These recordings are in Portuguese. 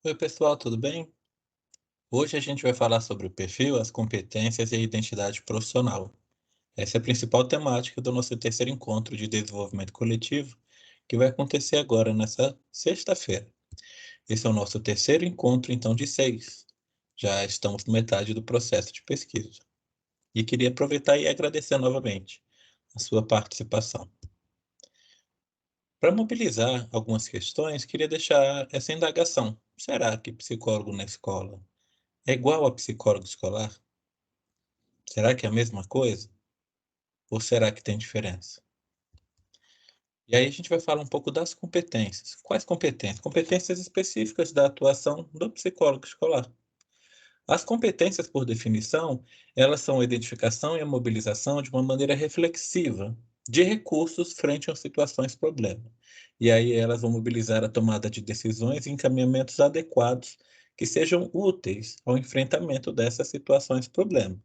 Oi, pessoal, tudo bem? Hoje a gente vai falar sobre o perfil, as competências e a identidade profissional. Essa é a principal temática do nosso terceiro encontro de desenvolvimento coletivo, que vai acontecer agora, nessa sexta-feira. Esse é o nosso terceiro encontro, então, de seis. Já estamos na metade do processo de pesquisa. E queria aproveitar e agradecer novamente a sua participação. Para mobilizar algumas questões, queria deixar essa indagação. Será que psicólogo na escola é igual a psicólogo escolar? Será que é a mesma coisa? Ou será que tem diferença? E aí a gente vai falar um pouco das competências. Quais competências? Competências específicas da atuação do psicólogo escolar. As competências, por definição, elas são a identificação e a mobilização de uma maneira reflexiva de recursos frente a situações problema. E aí elas vão mobilizar a tomada de decisões e encaminhamentos adequados que sejam úteis ao enfrentamento dessas situações problema.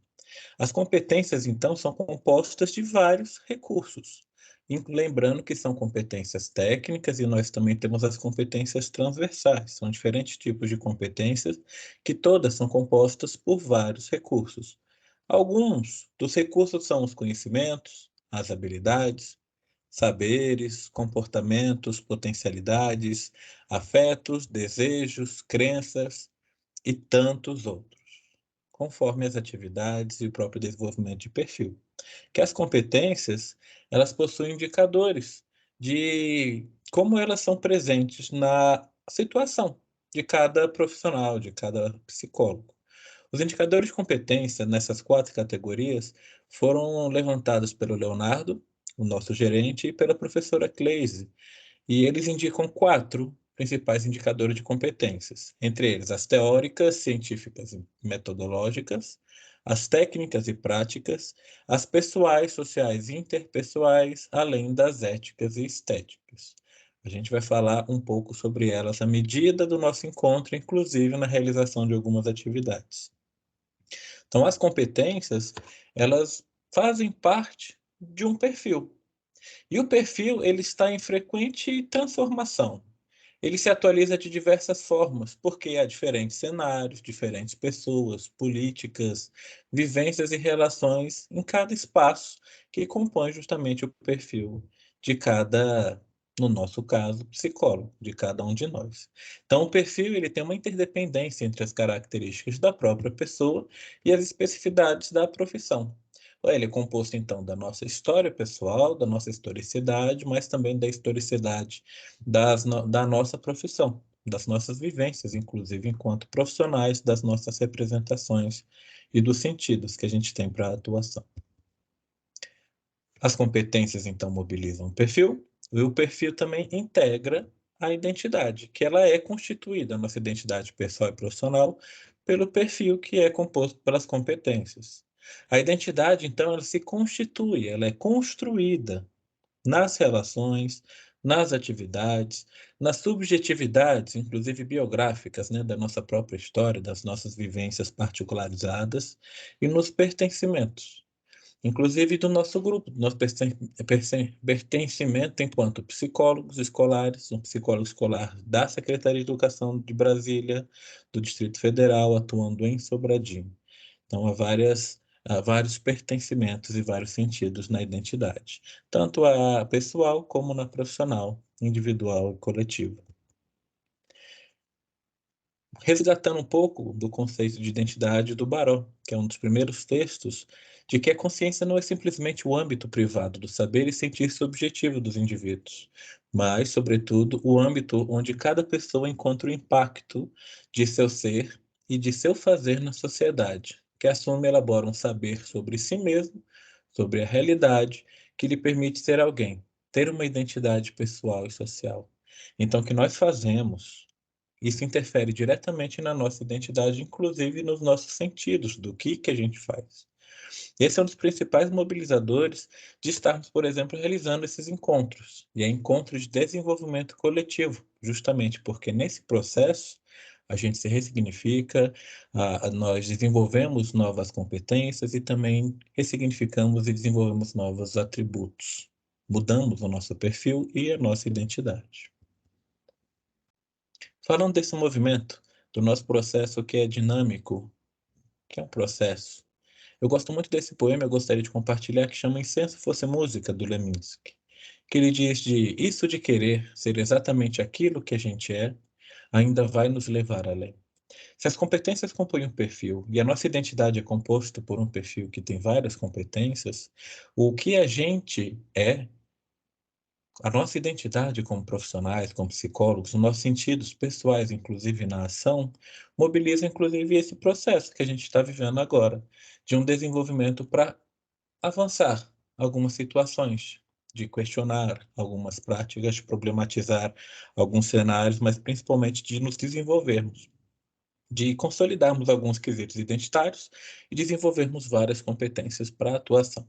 As competências, então, são compostas de vários recursos, lembrando que são competências técnicas e nós também temos as competências transversais. São diferentes tipos de competências que todas são compostas por vários recursos. Alguns dos recursos são os conhecimentos, as habilidades, saberes, comportamentos, potencialidades, afetos, desejos, crenças e tantos outros, conforme as atividades e o próprio desenvolvimento de perfil. Que as competências, elas possuem indicadores de como elas são presentes na situação de cada profissional, de cada psicólogo. Os indicadores de competência nessas quatro categorias foram levantados pelo Leonardo, o nosso gerente, e pela professora Cleise, e eles indicam quatro principais indicadores de competências, entre eles as teóricas, científicas e metodológicas, as técnicas e práticas, as pessoais, sociais e interpessoais, além das éticas e estéticas. A gente vai falar um pouco sobre elas à medida do nosso encontro, inclusive na realização de algumas atividades. Então, as competências, elas fazem parte de um perfil, e o perfil ele está em frequente transformação. Ele se atualiza de diversas formas, porque há diferentes cenários, diferentes pessoas, políticas, vivências e relações em cada espaço que compõe justamente o perfil de cada, no nosso caso, psicólogo, de cada um de nós. Então, o perfil ele tem uma interdependência entre as características da própria pessoa e as especificidades da profissão. Ele é composto, então, da nossa história pessoal, da nossa historicidade, mas também da historicidade da nossa profissão, das nossas vivências, inclusive enquanto profissionais, das nossas representações e dos sentidos que a gente tem para a atuação. As competências, então, mobilizam o perfil, e o perfil também integra a identidade, que ela é constituída, a nossa identidade pessoal e profissional, pelo perfil que é composto pelas competências. A identidade, então, ela se constitui, ela é construída nas relações, nas atividades, nas subjetividades, inclusive biográficas, né, da nossa própria história, das nossas vivências particularizadas, e nos pertencimentos, inclusive do nosso grupo, do nosso pertencimento enquanto psicólogos escolares, um psicólogo escolar da Secretaria de Educação de Brasília, do Distrito Federal, atuando em Sobradinho. Então, há vários pertencimentos e vários sentidos na identidade, tanto a pessoal como na profissional, individual e coletiva. Resgatando um pouco do conceito de identidade do Baró, que é um dos primeiros textos, de que a consciência não é simplesmente o âmbito privado do saber e sentir subjetivo dos indivíduos, mas, sobretudo, o âmbito onde cada pessoa encontra o impacto de seu ser e de seu fazer na sociedade, que assume e elabora um saber sobre si mesmo, sobre a realidade, que lhe permite ser alguém, ter uma identidade pessoal e social. Então, o que nós fazemos, isso interfere diretamente na nossa identidade, inclusive nos nossos sentidos, do que a gente faz. Esse é um dos principais mobilizadores de estarmos, por exemplo, realizando esses encontros, e é encontros de desenvolvimento coletivo, justamente porque nesse processo a gente se ressignifica, nós desenvolvemos novas competências e também ressignificamos e desenvolvemos novos atributos. Mudamos o nosso perfil e a nossa identidade. Falando desse movimento, do nosso processo que é dinâmico, que é um processo. Eu gosto muito desse poema, eu gostaria de compartilhar, que chama Incenso Fosse Música, do Leminski, que ele diz de isso de querer ser exatamente aquilo que a gente é, ainda vai nos levar além. Se as competências compõem um perfil e a nossa identidade é composta por um perfil que tem várias competências, o que a gente é, a nossa identidade como profissionais, como psicólogos, os nossos sentidos pessoais, inclusive na ação, mobiliza inclusive esse processo que a gente está vivendo agora, de um desenvolvimento para avançar algumas situações, de questionar algumas práticas, de problematizar alguns cenários, mas principalmente de nos desenvolvermos, de consolidarmos alguns quesitos identitários e desenvolvermos várias competências para a atuação.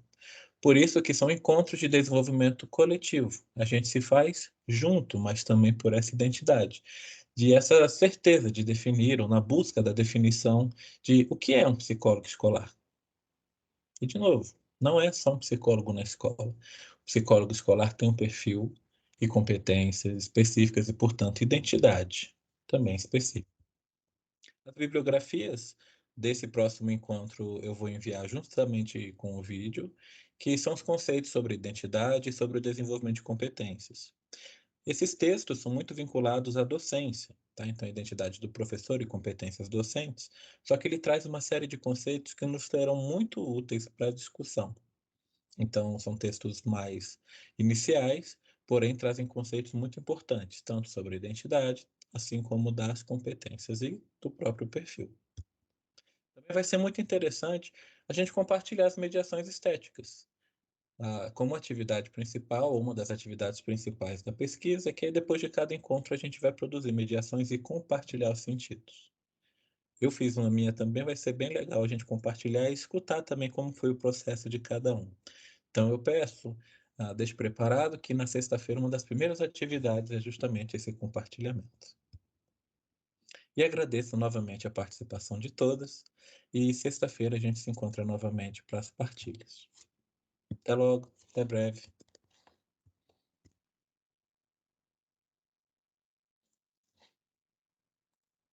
Por isso que são encontros de desenvolvimento coletivo. A gente se faz junto, mas também por essa identidade, de essa certeza de definir, ou na busca da definição de o que é um psicólogo escolar. E, de novo, não é só um psicólogo na escola. O psicólogo escolar tem um perfil e competências específicas e, portanto, identidade também específica. As bibliografias desse próximo encontro eu vou enviar juntamente com o vídeo, que são os conceitos sobre identidade e sobre o desenvolvimento de competências. Esses textos são muito vinculados à docência, tá? Então, a identidade do professor e competências docentes, só que ele traz uma série de conceitos que nos serão muito úteis para a discussão. Então, são textos mais iniciais, porém trazem conceitos muito importantes, tanto sobre a identidade, assim como das competências e do próprio perfil. Também vai ser muito interessante a gente compartilhar as mediações estéticas, como atividade principal, ou uma das atividades principais da pesquisa, que aí depois de cada encontro a gente vai produzir mediações e compartilhar os sentidos. Eu fiz uma minha também, vai ser bem legal a gente compartilhar e escutar também como foi o processo de cada um. Então eu peço, deixe preparado que na sexta-feira uma das primeiras atividades é justamente esse compartilhamento. E agradeço novamente a participação de todas, e sexta-feira a gente se encontra novamente para as partilhas. Até logo, até breve.